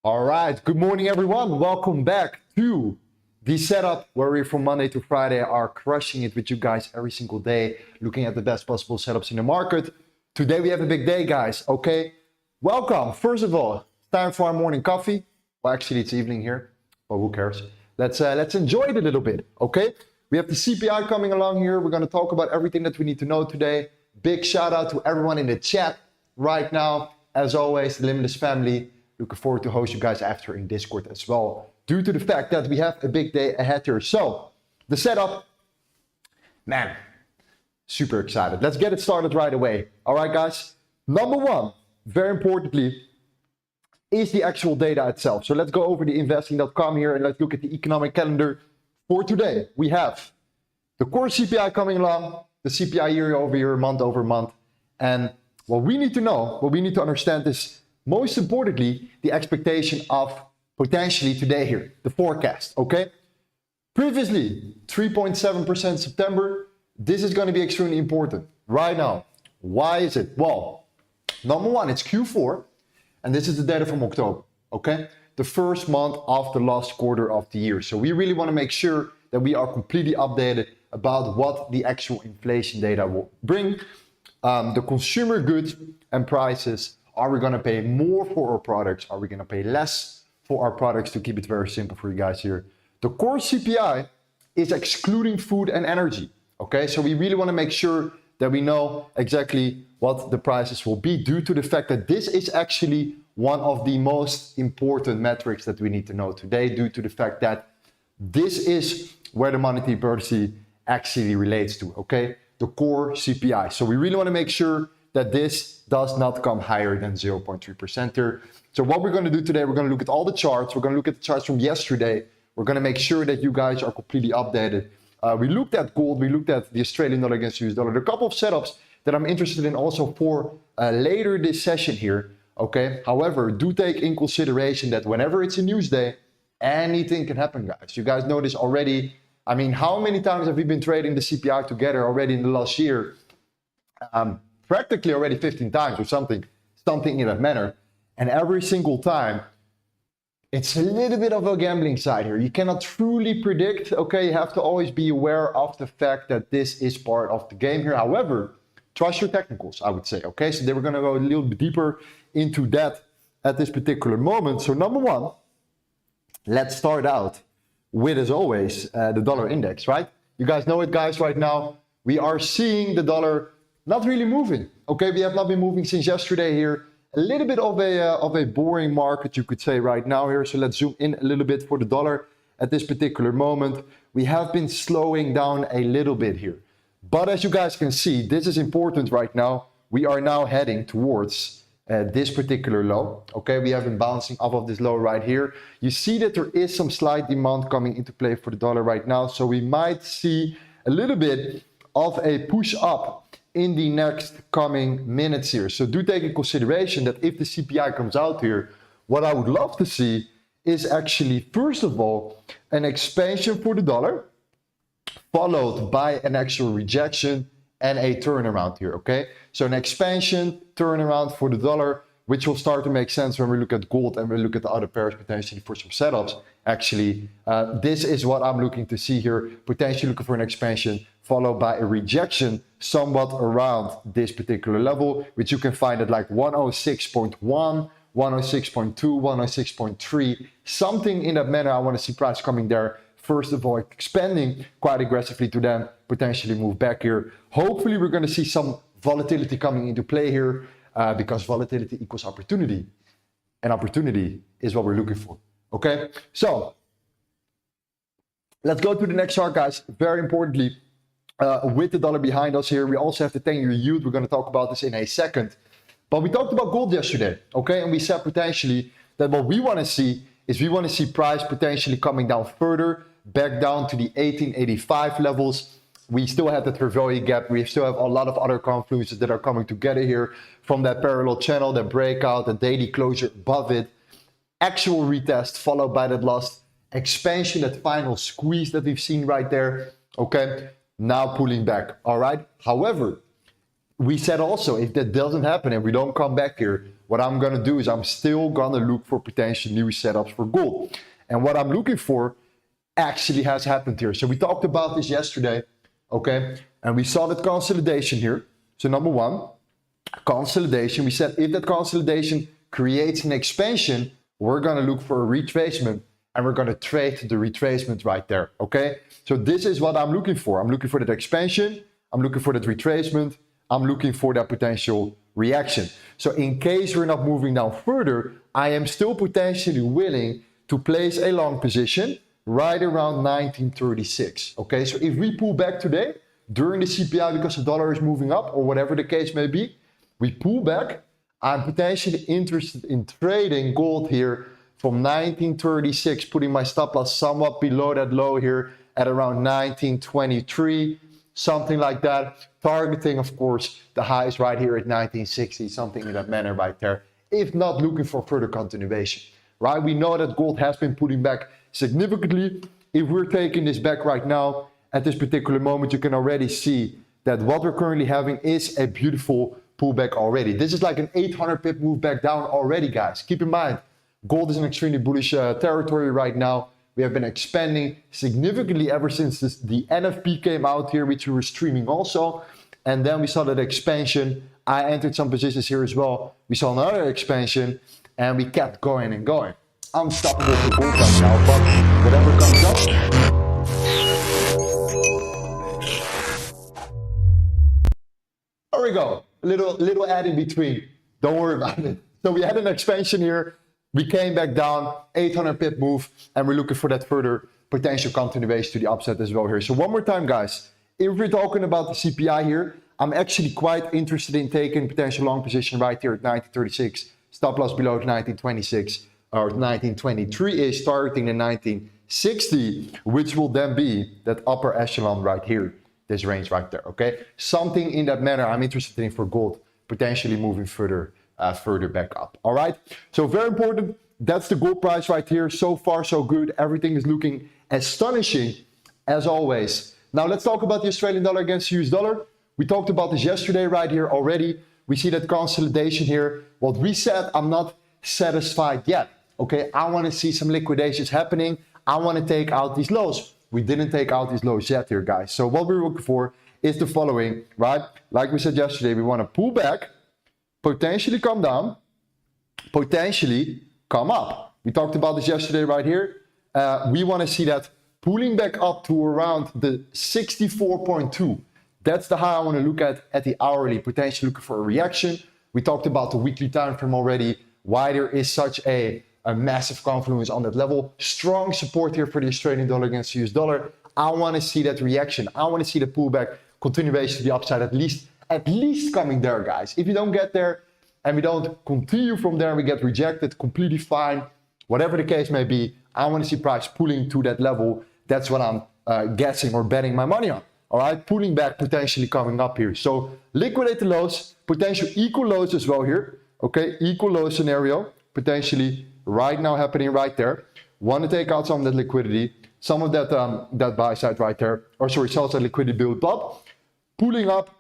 All right, good morning everyone. Welcome back to the setup where we from Monday to Friday are crushing it with you guys every single day, looking at the best possible setups in the market. Today we have a big day, guys, okay? Welcome. First of all, time for our morning coffee. Well, actually it's evening here, but who cares? Let's enjoy it a little bit, okay? We have the CPI coming along here. We're going to talk about everything that we need to know today. Big shout out to everyone in the chat right now. As always, the Limitless family. Looking forward to host you guys after in Discord as well, due to the fact that we have a big day ahead here. So, the setup, man, super excited. Let's get it started right away. All right, guys. Number one, very importantly, is the actual data itself. So let's go over the investing.com here and let's look at the economic calendar for today. We have the core CPI coming along, the CPI year over year, month over month. And what we need to know, what we need to understand is, most importantly, the expectation of potentially today here, the forecast, okay? Previously, 3.7% September. This is going to be extremely important right now. Why is it? Well, number one, it's Q4, and this is the data from October, okay? The first month of the last quarter of the year. So we really want to make sure that we are completely updated about what the actual inflation data will bring. The consumer goods and prices. Are we going to pay more for our products? Are we going to pay less for our products? To keep it very simple for you guys here. The core CPI is excluding food and energy. Okay, so we really want to make sure that we know exactly what the prices will be, due to the fact that this is actually one of the most important metrics that we need to know today, due to the fact that this is where the monetary policy actually relates to, okay? The core CPI. So we really want to make sure that this does not come higher than 0.3% here. So what we're going to do today, we're going to look at all the charts. We're going to look at the charts from yesterday. We're going to make sure that you guys are completely updated. We looked at gold. We looked at the Australian dollar against US dollar. There are a couple of setups that I'm interested in also for later this session here. Okay. However, do take in consideration that whenever it's a news day, anything can happen, guys. You guys know this already. I mean, how many times have we been trading the CPI together already in the last year? Practically already 15 times or something in that manner. And every single time, it's a little bit of a gambling side here. You cannot truly predict, okay? You have to always be aware of the fact that this is part of the game here. However, trust your technicals, I would say, okay? So they were gonna go a little bit deeper into that at this particular moment. So number one, let's start out with, as always, the dollar index, right? You guys know it, guys, right now. We are seeing the dollar not really moving. Okay, we have not been moving since yesterday here. A little bit of a boring market, you could say, right now here. So let's zoom in a little bit for the dollar at this particular moment. We have been slowing down a little bit here. But as you guys can see, this is important right now. We are now heading towards this particular low. Okay, we have been bouncing off of this low right here. You see that there is some slight demand coming into play for the dollar right now. So we might see a little bit of a push up in the next coming minutes here. So do take in consideration that if the CPI comes out here, what I would love to see is actually, first of all, an expansion for the dollar, followed by an actual rejection and a turnaround here, okay? So an expansion, turnaround for the dollar, which will start to make sense when we look at gold and we look at the other pairs potentially for some setups. Actually, this is what I'm looking to see here, potentially looking for an expansion, followed by a rejection somewhat around this particular level, which you can find at like 106.1, 106.2, 106.3, something in that manner. I want to see price coming there. First of all, expanding quite aggressively to then potentially move back here. Hopefully, we're going to see some volatility coming into play here, because volatility equals opportunity, and opportunity is what we're looking for. Okay, so let's go to the next chart, guys. Very importantly, with the dollar behind us here, we also have the 10-year yield. We're going to talk about this in a second. But we talked about gold yesterday, okay? And we said potentially that what we want to see is we want to see price potentially coming down further, back down to the 1885 levels. We still have the Trevally gap. We still have a lot of other confluences that are coming together here from that parallel channel, that breakout, the daily closure above it, actual retest followed by that last expansion, that final squeeze that we've seen right there. Okay, now pulling back. All right. However, we said also, if that doesn't happen and we don't come back here, what I'm gonna do is I'm still gonna look for potential new setups for gold. And what I'm looking for actually has happened here. So we talked about this yesterday, okay? And we saw that consolidation here. So number one, consolidation. We said if that consolidation creates an expansion, we're gonna look for a retracement and we're gonna trade the retracement right there, okay? So this is what I'm looking for. I'm looking for that expansion, I'm looking for that retracement, I'm looking for that potential reaction. So in case we're not moving down further, I am still potentially willing to place a long position right around 1936, okay? So if we pull back today during the CPI because the dollar is moving up or whatever the case may be, we pull back, I'm potentially interested in trading gold here from 1936, putting my stop loss somewhat below that low here at around 1923, something like that. Targeting, of course, the highs right here at 1960, something in that manner right there. If not, looking for further continuation, right? We know that gold has been pulling back significantly. If we're taking this back right now, at this particular moment, you can already see that what we're currently having is a beautiful pullback already. This is like an 800 pip move back down already, guys. Keep in mind, gold is an extremely bullish territory right now. We have been expanding significantly ever since the NFP came out here, which we were streaming also. And then we saw that expansion. I entered some positions here as well. We saw another expansion and we kept going and going. Unstoppable for gold right now, but whatever comes up. There we go. A little add in between. Don't worry about it. So we had an expansion here. We came back down, 800 pip move, and we're looking for that further potential continuation to the upside as well here. So one more time, guys, if we're talking about the CPI here, I'm actually quite interested in taking potential long position right here at 1936, stop loss below 1926 or 1923-ish, targeting the 1960, which will then be that upper echelon right here, this range right there, okay? Something in that manner I'm interested in for gold, potentially moving further back up. All right, so very important. That's the gold price right here. So far so good. Everything is looking astonishing as always. Now let's talk about the Australian dollar against US dollar. We talked about this yesterday right here already. We see that consolidation here. What we said, I'm not satisfied yet, okay? I want to see some liquidations happening. I want to take out these lows. We didn't take out these lows yet here, guys. So what we're looking for is the following, right? Like we said yesterday, we want to pull back, potentially come down, potentially come up. We talked about this yesterday right here. We want to see that pulling back up to around the 64.2. That's the high I want to look at the hourly, potentially looking for a reaction. We talked about the weekly time frame already, why there is such a massive confluence on that level. Strong support here for the Australian dollar against US dollar. I want to see that reaction. I want to see the pullback, continuation to the upside, at least coming there, guys. If you don't get there and we don't continue from there, we get rejected, completely fine. Whatever the case may be, I want to see price pulling to that level. That's what I'm guessing or betting my money on. All right, pulling back, potentially coming up here. So liquidate the lows, potential equal lows as well here. Okay, equal low scenario, potentially right now happening right there. Want to take out some of that liquidity, some of that that buy side right there, or sorry, sell side liquidity build up, pulling up,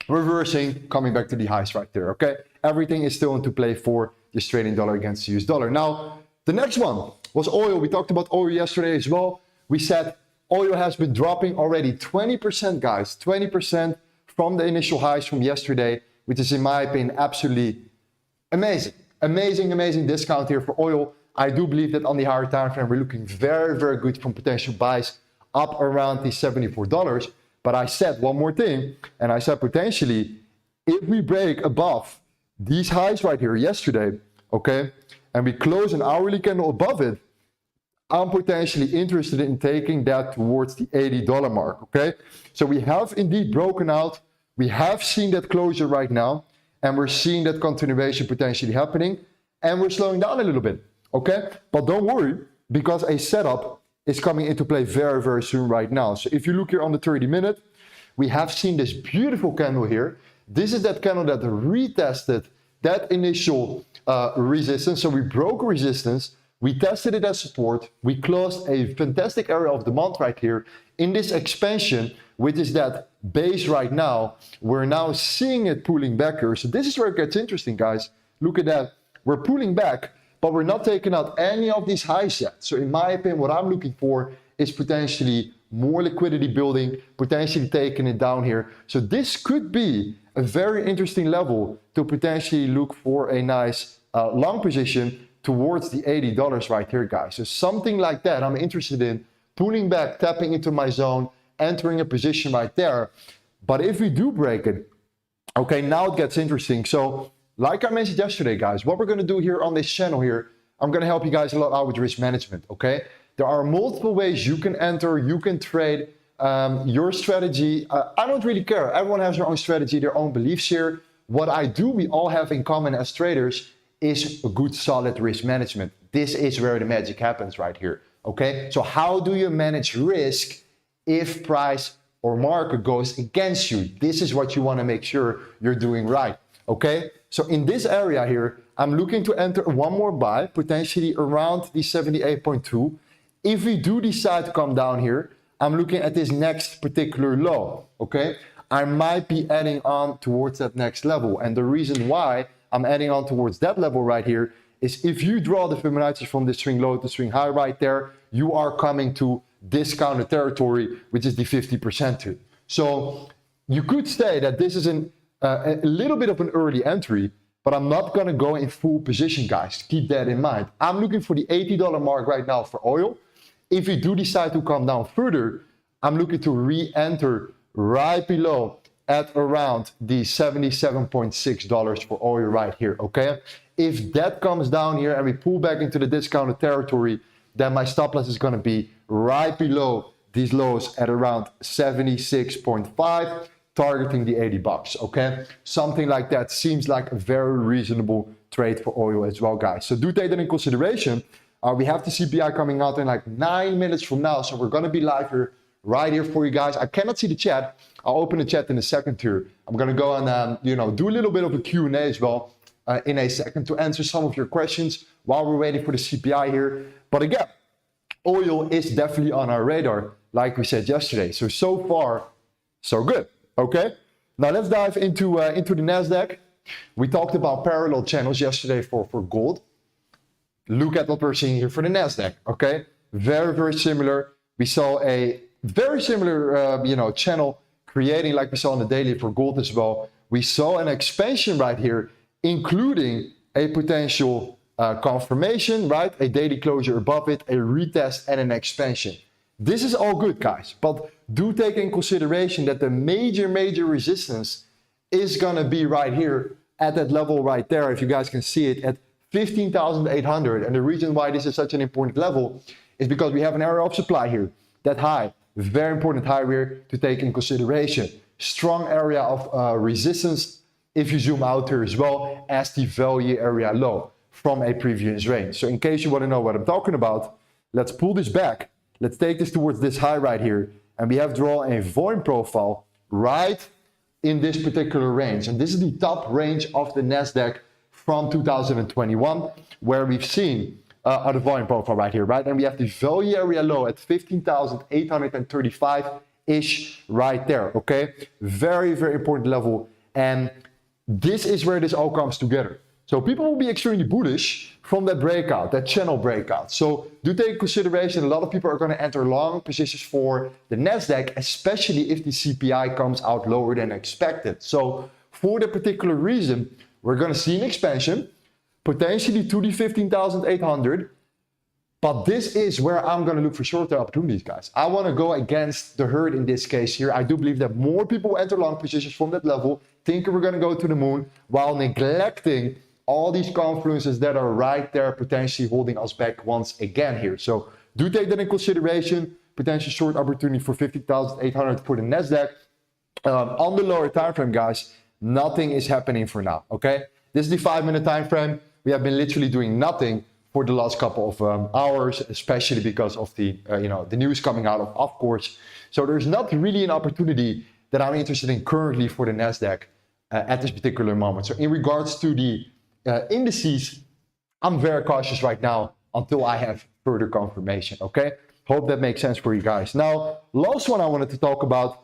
reversing, coming back to the highs right there, okay? Everything is still into play for the Australian dollar against the US dollar. Now, the next one was oil. We talked about oil yesterday as well. We said oil has been dropping already 20%, guys, 20% from the initial highs from yesterday, which is in my opinion absolutely amazing. Amazing discount here for oil. I do believe that on the higher time frame, we're looking very, very good from potential buys up around the $74. But I said one more thing, and I said potentially, if we break above these highs right here yesterday, okay, and we close an hourly candle above it, I'm potentially interested in taking that towards the $80 mark, okay? So we have indeed broken out. We have seen that closure right now, and we're seeing that continuation potentially happening, and we're slowing down a little bit, okay? But don't worry, because a setup is coming into play very, very soon right now. So if you look here on the 30-minute, we have seen this beautiful candle here. This is that candle that retested that initial resistance. So we broke resistance, we tested it as support, we closed a fantastic area of demand right here in this expansion, which is that base right now. We're now seeing it pulling back here. So this is where it gets interesting, guys. look at that. We're pulling back, but we're not taking out any of these highs yet. So in my opinion, what I'm looking for is potentially more liquidity building, potentially taking it down here. So this could be a very interesting level to potentially look for a nice long position towards the $80 right here, guys. So something like that I'm interested in, pulling back, tapping into my zone, entering a position right there. But if we do break it, okay, now it gets interesting. So like I mentioned yesterday, guys, what we're going to do here on this channel here, I'm going to help you guys a lot out with risk management, okay? There are multiple ways you can enter, you can trade your strategy. I don't really care. Everyone has their own strategy, their own beliefs here. What I do, we all have in common as traders, is a good solid risk management. This is where the magic happens right here, okay? So how do you manage risk if price or market goes against you? This is what you want to make sure you're doing right, okay? So in this area here, I'm looking to enter one more buy, potentially around the 78.2. If we do decide to come down here, I'm looking at this next particular low, okay? I might be adding on towards that next level. And the reason why I'm adding on towards that level right here is if you draw the Fibonacci from the swing low to swing high right there, you are coming to discounted territory, which is the 50% to. So you could say that this is a little bit of an early entry, but I'm not going to go in full position, guys. Keep that in mind. I'm looking for the $80 mark right now for oil. If we do decide to come down further, I'm looking to re-enter right below at around the $77.6 for oil right here, okay? If that comes down here and we pull back into the discounted territory, then my stop loss is going to be right below these lows at around 76.5, targeting the $80, okay? Something like that seems like a very reasonable trade for oil as well, guys. So do take that in consideration. We have the CPI coming out in like 9 minutes from now, so we're going to be live here, right here for you guys. I cannot see the chat. I'll open the chat in a second here. I'm going to go and do a little bit of a Q&A as well in a second to answer some of your questions while we're waiting for the CPI here. But again, oil is definitely on our radar, like we said yesterday. So far, so good. Okay, now let's dive into the Nasdaq. We talked about parallel channels yesterday for gold. Look at what we're seeing here for the Nasdaq. Okay, very similar. We saw a very similar channel creating like we saw on the daily for gold as well. We saw an expansion right here, including a potential confirmation, right? A daily closure above it, a retest, and an expansion. This is all good, guys, but do take in consideration that the major resistance is gonna be right here at that level right there. If you guys can see it at 15,800, and the reason why this is such an important level is because we have an area of supply here, that high, very important high here to take in consideration. Strong area of resistance if you zoom out here as well as the value area low from a previous range. So in case you want to know what I'm talking about, let's pull this back. Let's take this towards this high right here, and we have drawn a volume profile right in this particular range. And this is the top range of the Nasdaq from 2021, where we've seen the volume profile right here, right? And we have the value area low at 15,835-ish right there, okay? Very important level. And this is where this all comes together. So people will be extremely bullish from that breakout, that channel breakout. So do take consideration, a lot of people are going to enter long positions for the Nasdaq, especially if the CPI comes out lower than expected. So for that particular reason, we're going to see an expansion, potentially to the 15,800. But this is where I'm going to look for short-term opportunities, guys. I want to go against the herd in this case here. I do believe that more people enter long positions from that level, thinking we're going to go to the moon, while neglecting all these confluences that are right there, potentially holding us back once again here. So do take that in consideration. Potential short opportunity for 50,800 for the Nasdaq. On the lower time frame, guys, nothing is happening for now, okay? This is the 5-minute time frame. We have been literally doing nothing for the last couple of hours, especially because of the the news coming out of course. So there's not really an opportunity that I'm interested in currently for the Nasdaq at this particular moment. So in regards to the indices, I'm very cautious right now until I have further confirmation, okay? Hope that makes sense for you guys. Now, last one I wanted to talk about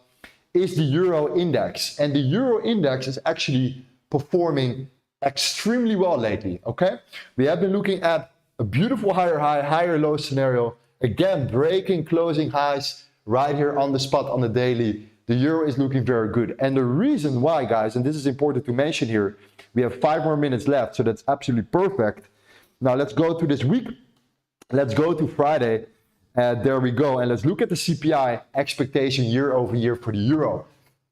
is the Euro Index. And the Euro Index is actually performing extremely well lately, okay? We have been looking at a beautiful higher high, higher low scenario. Again, breaking closing highs right here on the spot on the daily. The euro is looking very good. And the reason why, guys, and this is important to mention here, we have 5 more minutes left, so that's absolutely perfect. Now let's go to this week. Let's go to Friday. There we go. And let's look at the CPI expectation year over year for the euro.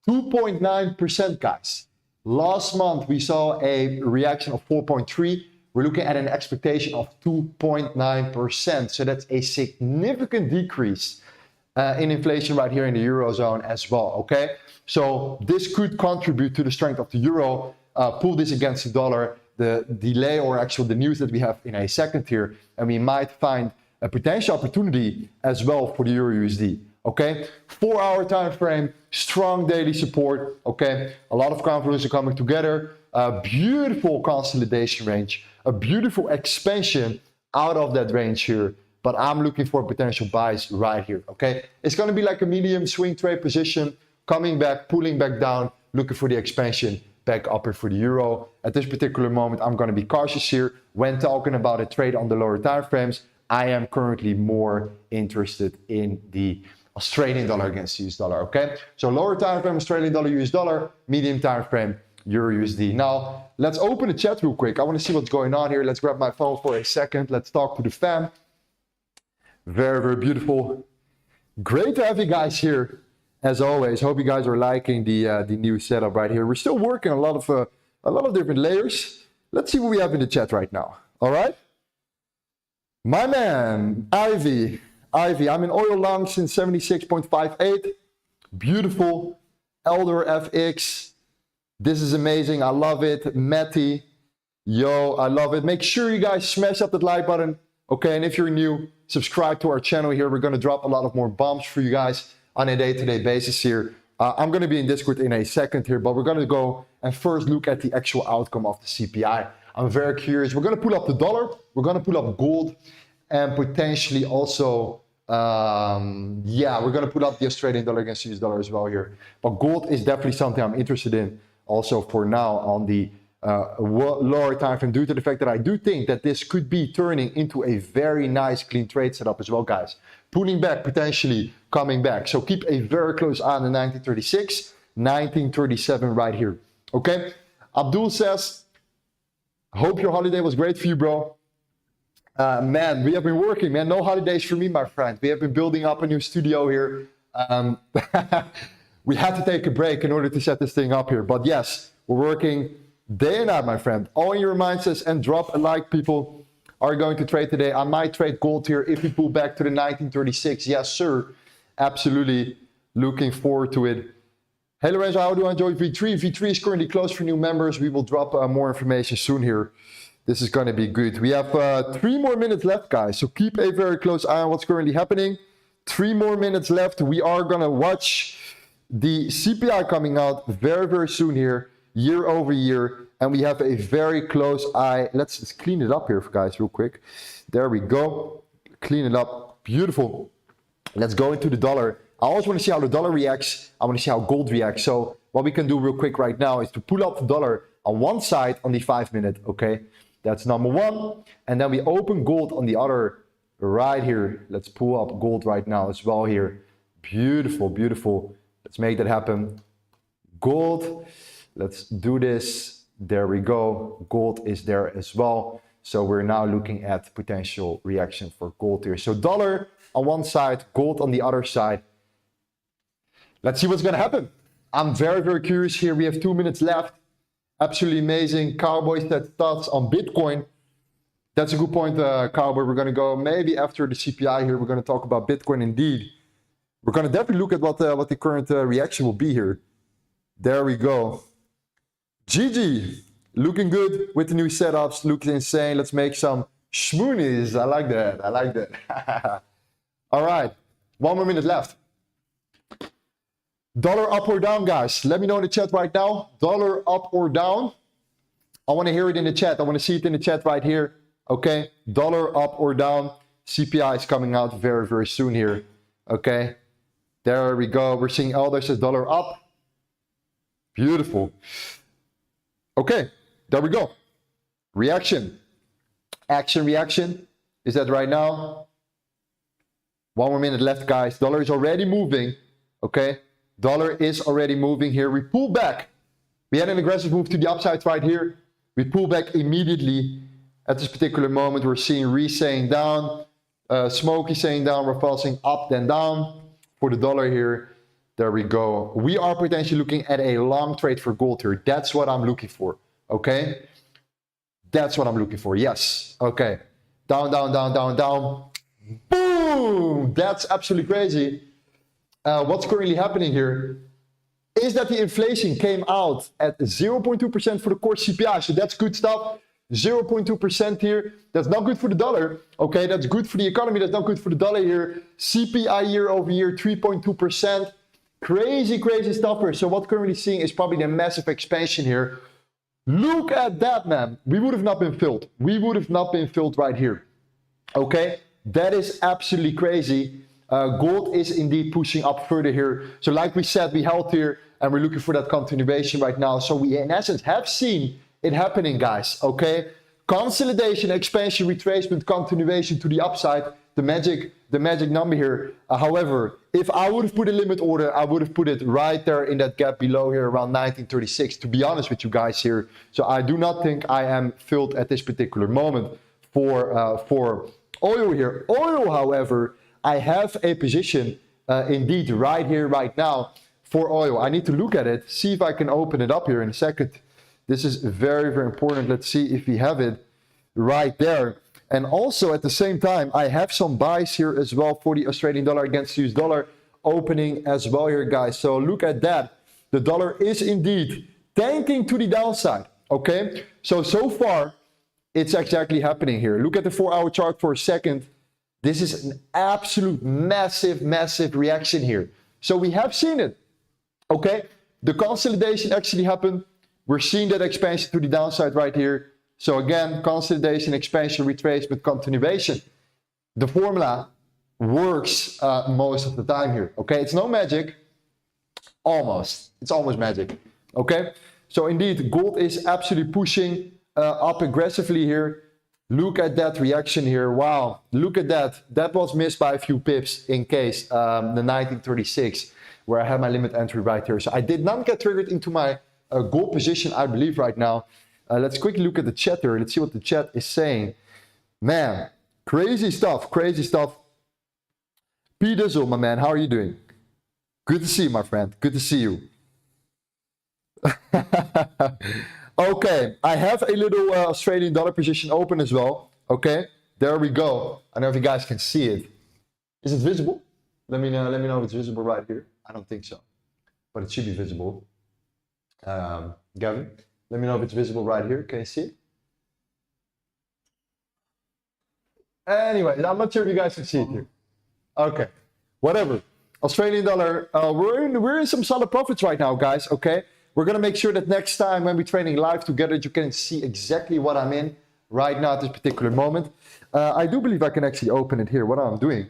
2.9%, guys. Last month, we saw a reaction of 4.3. We're looking at an expectation of 2.9%. So that's a significant decrease in inflation right here in the Eurozone as well, okay? So this could contribute to the strength of the euro, pull this against the dollar, the delay or actually the news that we have in a second here, and we might find a potential opportunity as well for the euro USD, okay? 4-hour time frame, strong daily support, okay? A lot of confluence are coming together, a beautiful consolidation range, a beautiful expansion out of that range here. But I'm looking for potential buys right here, okay? It's going to be like a medium swing trade position, coming back, pulling back down, looking for the expansion back up here for the euro. At this particular moment, I'm going to be cautious here. When talking about a trade on the lower time frames, I am currently more interested in the Australian dollar against the US dollar, okay? So lower time frame, Australian dollar, US dollar, medium time frame, Euro USD. Now, let's open the chat real quick. I want to see what's going on here. Let's grab my phone for a second. Let's talk to the fam. Very, very beautiful. Great to have you guys here, as always. Hope you guys are liking the new setup right here. We're still working on a lot of different layers. Let's see what we have in the chat right now. All right. My man, Ivy. I'm in oil long since 76.58. Beautiful. Elder FX. This is amazing. I love it. Matty. Yo, I love it. Make sure you guys smash up that like button. Okay, and if you're new, subscribe to our channel here. We're going to drop a lot of more bombs for you guys on a day-to-day basis here. I'm going to be in Discord in a second here, but we're going to go and first look at the actual outcome of the CPI. I'm very curious. We're going to pull up the dollar. We're going to pull up gold and potentially also, we're going to put up the Australian dollar against the US dollar as well here. But gold is definitely something I'm interested in also for now on the lower time frame, due to the fact that I do think that this could be turning into a very nice clean trade setup as well, guys. Pulling back, potentially coming back. So keep a very close eye on the 1936, 1937 right here. Okay. Abdul says, hope your holiday was great for you, bro. Man, we have been working, man. No holidays for me, my friend. We have been building up a new studio here. We had to take a break in order to set this thing up here. But yes, we're working day and night, my friend. All in your mindset and drop a like, people are going to trade today. I might trade gold here if we pull back to the 1936. Yes, sir. Absolutely looking forward to it. Hey, Lorenzo, how do I enjoy V3? V3 is currently closed for new members. We will drop more information soon here. This is going to be good. We have 3 more minutes left, guys. So keep a very close eye on what's currently happening. 3 more minutes left. We are going to watch the CPI coming out very, very soon here, year over year. And we have a very close eye. Let's just clean it up here, guys, real quick. There we go. Clean it up. Beautiful. Let's go into the dollar. I always want to see how the dollar reacts. I want to see how gold reacts. So what we can do real quick right now is to pull up the dollar on one side on the 5 minute, okay? That's number one. And then we open gold on the other right here. Let's pull up gold right now as well here. Beautiful, beautiful. Let's make that happen. Gold. Let's do this. There we go. Gold is there as well. So we're now looking at potential reaction for gold here. So dollar on one side, gold on the other side. Let's see what's going to happen. I'm very, very curious here. We have 2 minutes left. Absolutely amazing. Cowboy said thoughts on Bitcoin. That's a good point, Cowboy. We're going to go maybe after the CPI here. We're going to talk about Bitcoin indeed. We're going to definitely look at what the current reaction will be here. There we go. GG. Looking good with the new setups. Looks insane. Let's make some schmoonies. I like that. I like that. All right. 1 more minute left. Dollar up or down, guys? Let me know in the chat right now. Dollar up or down? I want to hear it in the chat. I want to see it in the chat right here. Okay. Dollar up or down? CPI is coming out very, very soon here. Okay. There we go. We're seeing Elder says dollar up. Beautiful. Okay. there we go. Reaction. Action, reaction. Is that right now? 1 more minute left, guys. Dollar is already moving. Okay. Dollar is already moving here. We pull back. We had an aggressive move to the upside right here. We pull back immediately. At this particular moment, we're seeing Re saying down. Smokey saying down. We're pulsing up, then down for the dollar here. There we go. We are potentially looking at a long trade for gold here. That's what I'm looking for. Okay. That's what I'm looking for. Yes. Okay. Down, down, down, down, down. Boom! That's absolutely crazy. What's currently happening here is that the inflation came out at 0.2% for the core CPI. So that's good stuff. 0.2% here. That's not good for the dollar. Okay, that's good for the economy. That's not good for the dollar here. CPI year over year, 3.2%. Crazy, crazy stuff here. So what we're currently seeing is probably the massive expansion here. Look at that, man. We would have not been filled. We would have not been filled right here. Okay, that is absolutely crazy. Gold is indeed pushing up further here. So like we said, we held here and we're looking for that continuation right now. So we in essence have seen it happening, guys. Okay, consolidation, expansion, retracement, continuation to the upside. The magic number here. However, if I would have put a limit order, I would have put it right there in that gap below here around 1936, to be honest with you guys here. So I do not think I am filled at this particular moment for oil here. Oil, however, I have a position indeed right here, right now for oil. I need to look at it, see if I can open it up here in a second. This is very, very important. Let's see if we have it right there. And also at the same time, I have some buys here as well for the Australian dollar against the US dollar opening as well here, guys. So look at that. The dollar is indeed tanking to the downside. Okay, so far it's exactly happening here. Look at the 4-hour chart for a second. This is an absolute massive, massive reaction here. So we have seen it. Okay, the consolidation actually happened. We're seeing that expansion to the downside right here. So again, consolidation, expansion, retracement, continuation. The formula works most of the time here. Okay, it's no magic. Almost. It's almost magic. Okay, so indeed, gold is absolutely pushing up aggressively here. Look at that reaction here. Wow, look at that. That was missed by a few pips in case the 1936, where I have my limit entry right here. So I did not get triggered into my gold position, I believe, right now. Let's quickly look at the chat here. Let's see what the chat is saying. Man, crazy stuff, crazy stuff. P Dizzle, my man, how are you doing? Good to see you, my friend. Good to see you. Okay, I have a little Australian dollar position open as well. Okay, there we go. I don't know if you guys can see it. Is it visible? Let me know if it's visible right here. I don't think so, but it should be visible. Gavin, let me know if it's visible right here. Can you see it? Anyway, I'm not sure if you guys can see it here. Okay, whatever. Australian dollar, we're in some solid profits right now, guys. Okay, we're gonna make sure that next time when we're training live together, you can see exactly what I'm in right now at this particular moment. I do believe I can actually open it here. What I'm doing,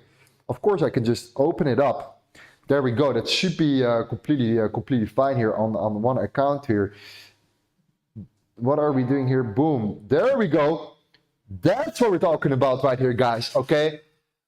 of course, I can just open it up. There we go. That should be completely fine here on one account here. What are we doing here? Boom. There we go. That's what we're talking about right here, guys. Okay.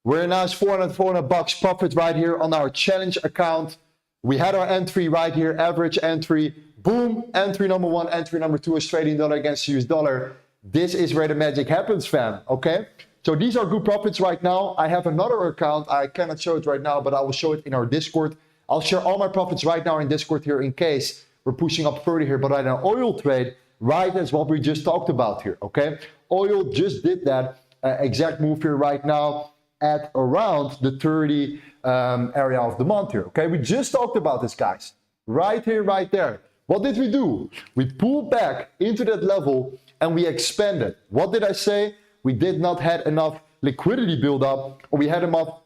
We're now $400 profit right here on our challenge account. We had our entry right here, average entry. Boom. Entry number 1, entry number 2, Australian dollar against US dollar. This is where the magic happens, fam. Okay. So these are good profits right now. I have another account. I cannot show it right now, but I will show it in our Discord. I'll share all my profits right now in Discord here in case we're pushing up further here. But right now, oil trade, right, that's what we just talked about here, okay? Oil just did that exact move here right now at around the 30 area of the month here, okay? We just talked about this, guys. Right here, right there. What did we do? We pulled back into that level and we expanded. What did I say? We did not have enough liquidity build up, or we had enough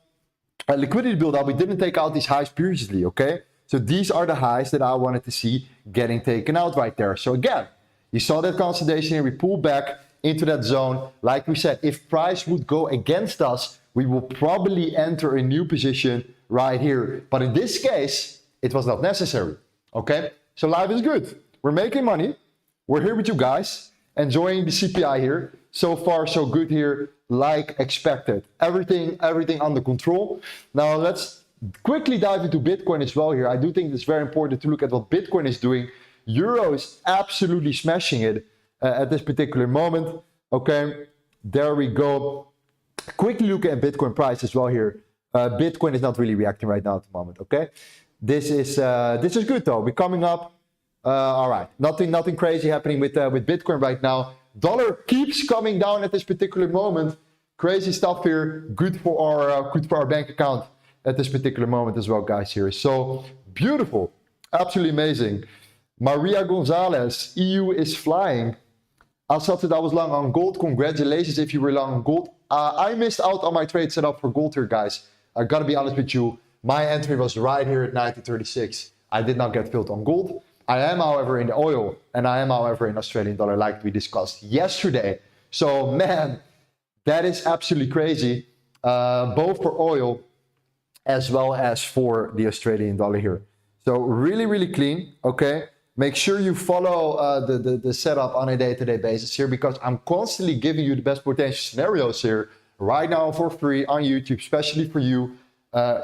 liquidity build up. We didn't take out these highs previously, okay? So these are the highs that I wanted to see getting taken out right there. So again, you saw that consolidation here. We pulled back into that zone. Like we said, if price would go against us, we will probably enter a new position right here. But in this case, it was not necessary, okay? So life is good. We're making money. We're here with you guys. enjoying the CPI here. So far, so good here, like expected. Everything under control. Now let's quickly dive into Bitcoin as well here. I do think it's very important to look at what Bitcoin is doing. Euro is absolutely smashing it at this particular moment. Okay, there we go. Quickly look at Bitcoin price as well here. Bitcoin is not really reacting right now at the moment. Okay, this is good though. We're coming up. All right, nothing crazy happening with Bitcoin right now. Dollar keeps coming down at this particular moment. Crazy stuff here. Good for our bank account at this particular moment as well, guys. Here, so beautiful, absolutely amazing. Maria Gonzalez, EU is flying. I thought that I was long on gold. Congratulations if you were long on gold. I missed out on my trade setup for gold here, guys. I gotta be honest with you. My entry was right here at 1936. I did not get filled on gold. I am, however, in the oil, and I am, however, in Australian dollar, like we discussed yesterday. So, man, that is absolutely crazy, both for oil as well as for the Australian dollar here. So, really, really clean, okay? Make sure you follow the setup on a day-to-day basis here, because I'm constantly giving you the best potential scenarios here right now for free on YouTube, especially for you.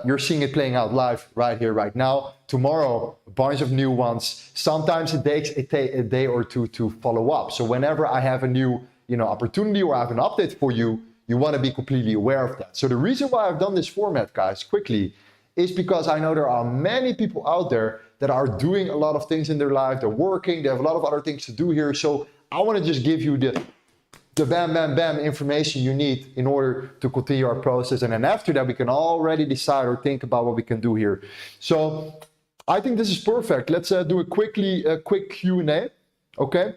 You're seeing it playing out live right here, right now. Tomorrow, a bunch of new ones. Sometimes it takes a day or two to follow up. So whenever I have a new opportunity or I have an update for you, you want to be completely aware of that. So the reason why I've done this format, guys, quickly, is because I know there are many people out there that are doing a lot of things in their life. They're working, they have a lot of other things to do here. So I want to just give you the bam information you need in order to continue our process. And then after that, we can already decide or think about what we can do here. So I think this is perfect. Let's do a quick Q&A. Okay.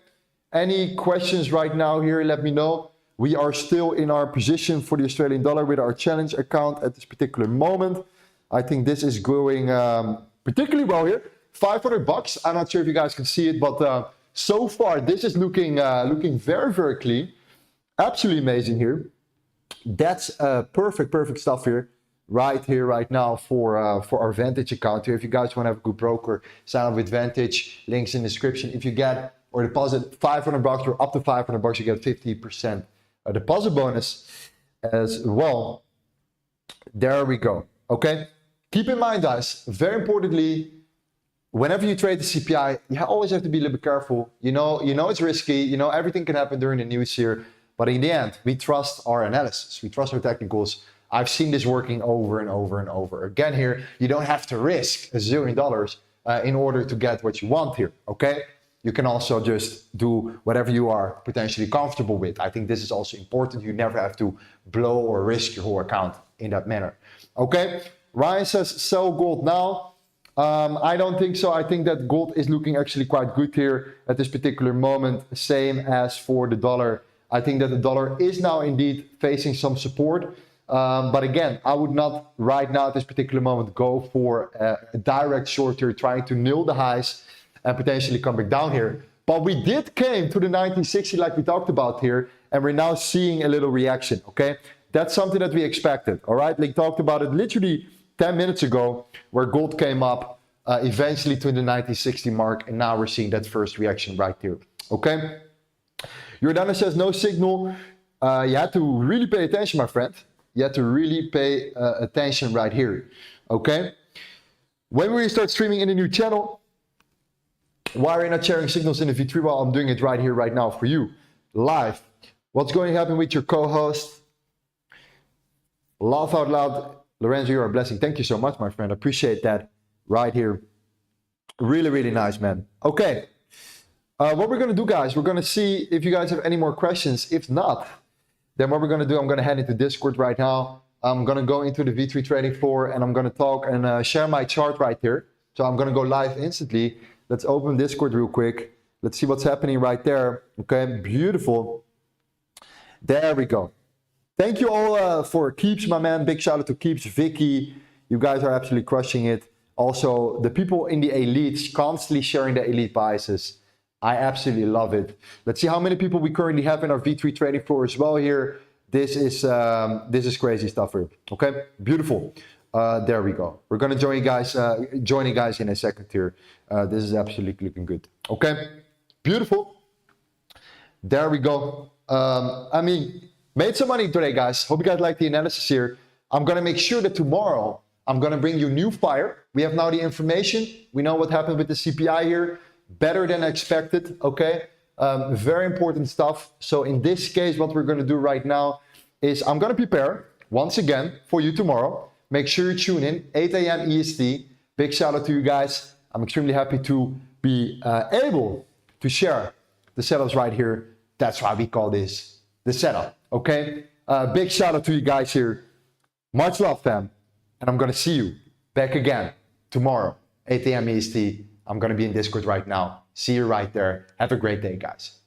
Any questions right now here? Let me know. We are still in our position for the Australian dollar with our challenge account at this particular moment. I think this is going particularly well here. $500. I'm not sure if you guys can see it, but so far this is looking very, very clean. Absolutely amazing here. That's perfect stuff here right now for our Vantage account here. If you guys want to have a good broker, sign up with Vantage. Links in the description. If you get or deposit $500 or up to $500, you get 50% deposit bonus as well. There we go. Okay. Keep in mind, guys, very importantly, whenever you trade the CPI, you always have to be a little bit careful. You know it's risky. Everything can happen during the news here. But in the end, we trust our analysis. We trust our technicals. I've seen this working over and over and over again here. You don't have to risk $1 zillion in order to get what you want here, okay? You can also just do whatever you are potentially comfortable with. I think this is also important. You never have to blow or risk your whole account in that manner, okay? Ryan says, sell gold now. I don't think so. I think that gold is looking actually quite good here at this particular moment, same as for the dollar. I think that the dollar is now indeed facing some support. But again, I would not right now at this particular moment go for a direct short here, trying to nail the highs and potentially come back down here. But we did came to the 1960 like we talked about here, and we're now seeing a little reaction, okay? That's something that we expected, all right? Like talked about it literally 10 minutes ago, where gold came up eventually to the 1960 mark, and now we're seeing that first reaction right here, okay? Jordana says, no signal. You have to really pay attention, my friend. You have to really pay attention right here, okay? When we start streaming in a new channel, why are you not sharing signals in the V3? Well, I'm doing it right here, right now for you, live. What's going to happen with your co-host? Laugh out loud. Lorenzo, you're a blessing. Thank you so much, my friend. I appreciate that right here. Really, really nice, man. Okay. What we're going to do, guys, we're going to see if you guys have any more questions. If not, then what we're going to do, I'm going to head into Discord right now. I'm going to go into the V3 trading floor and I'm going to talk and share my chart right here. So I'm going to go live instantly. Let's open Discord real quick. Let's see what's happening right there. Okay, beautiful. There we go. Thank you all for Keeps, my man. Big shout out to Keeps, Vicky. You guys are absolutely crushing it. Also, the people in the elites constantly sharing the elite biases. I absolutely love it. Let's see how many people we currently have in our V3 trading floor as well here. This is crazy stuff here. Okay, beautiful. There we go. We're gonna join you guys, in a second here. This is absolutely looking good. Okay, beautiful. There we go. I mean, made some money today, guys. Hope you guys like the analysis here. I'm going to make sure that tomorrow I'm going to bring you new fire. We have now the information. We know what happened with the CPI here. Better than expected, okay? Very important stuff. So in this case, what we're going to do right now is I'm going to prepare once again for you tomorrow. Make sure you tune in, 8 a.m. EST. Big shout out to you guys. I'm extremely happy to be able to share the setups right here. That's why we call this the setup, okay? Big shout out to you guys here. Much love, fam. And I'm going to see you back again tomorrow, 8 a.m. EST. I'm going to be in Discord right now. See you right there. Have a great day, guys.